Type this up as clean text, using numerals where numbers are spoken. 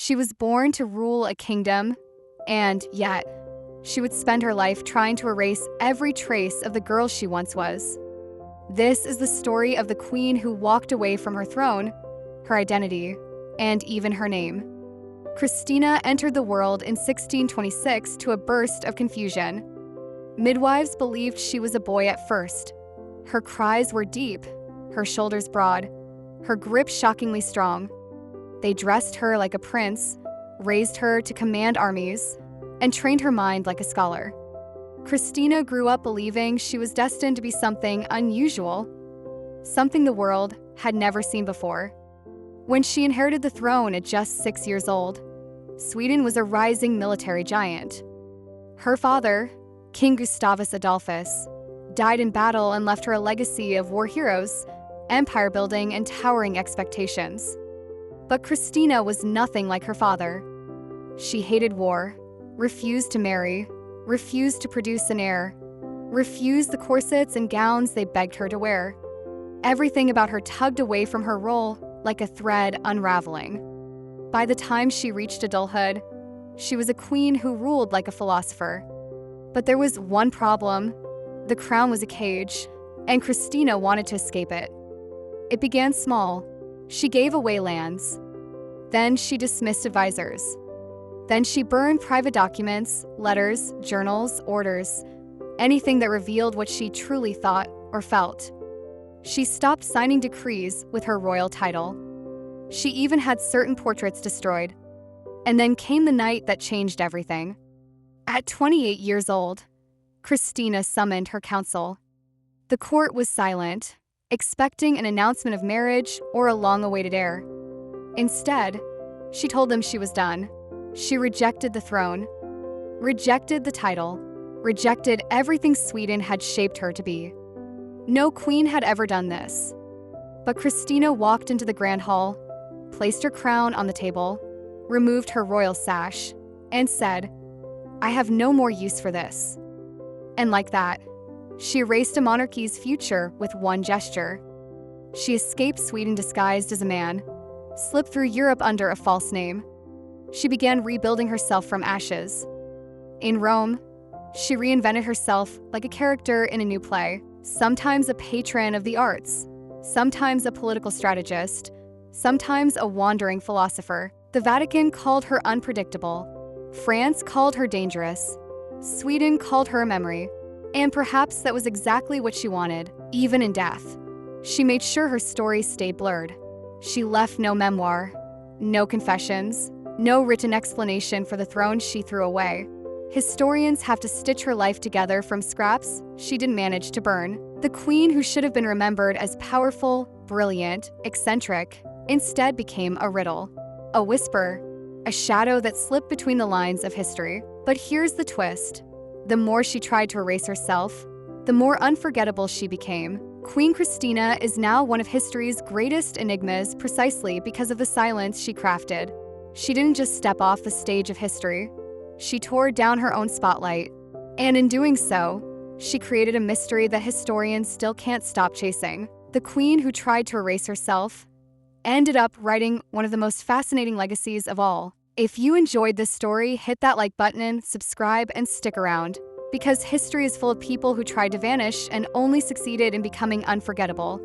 She was born to rule a kingdom, and yet, she would spend her life trying to erase every trace of the girl she once was. This is the story of the queen who walked away from her throne, her identity, and even her name. Christina entered the world in 1626 to a burst of confusion. Midwives believed she was a boy at first. Her cries were deep, her shoulders broad, her grip shockingly strong. They dressed her like a prince, raised her to command armies, and trained her mind like a scholar. Christina grew up believing she was destined to be something unusual, something the world had never seen before. When she inherited the throne at just 6 years old, Sweden was a rising military giant. Her father, King Gustavus Adolphus, died in battle and left her a legacy of war heroes, empire building, and towering expectations. But Christina was nothing like her father. She hated war, refused to marry, refused to produce an heir, refused the corsets and gowns they begged her to wear. Everything about her tugged away from her role like a thread unraveling. By the time she reached adulthood, she was a queen who ruled like a philosopher. But there was one problem. The crown was a cage, and Christina wanted to escape it. It began small. She gave away lands. Then she dismissed advisors. Then she burned private documents, letters, journals, orders, anything that revealed what she truly thought or felt. She stopped signing decrees with her royal title. She even had certain portraits destroyed. And then came the night that changed everything. At 28 years old, Christina summoned her council. The court was silent, expecting an announcement of marriage or a long-awaited heir. Instead, she told them she was done. She rejected the throne, rejected the title, rejected everything Sweden had shaped her to be. No queen had ever done this. But Christina walked into the grand hall, placed her crown on the table, removed her royal sash, and said, "I have no more use for this." And like that, she erased a monarchy's future with one gesture. She escaped Sweden disguised as a man, slipped through Europe under a false name. She began rebuilding herself from ashes. In Rome, she reinvented herself like a character in a new play, sometimes a patron of the arts, sometimes a political strategist, sometimes a wandering philosopher. The Vatican called her unpredictable. France called her dangerous. Sweden called her a memory. And perhaps that was exactly what she wanted, even in death. She made sure her story stayed blurred. She left no memoir, no confessions, no written explanation for the throne she threw away. Historians have to stitch her life together from scraps she didn't manage to burn. The queen who should have been remembered as powerful, brilliant, eccentric, instead became a riddle, a whisper, a shadow that slipped between the lines of history. But here's the twist. The more she tried to erase herself, the more unforgettable she became. Queen Christina is now one of history's greatest enigmas precisely because of the silence she crafted. She didn't just step off the stage of history. She tore down her own spotlight. And in doing so, she created a mystery that historians still can't stop chasing. The queen who tried to erase herself ended up writing one of the most fascinating legacies of all. If you enjoyed this story, hit that like button, subscribe, and stick around. Because history is full of people who tried to vanish and only succeeded in becoming unforgettable.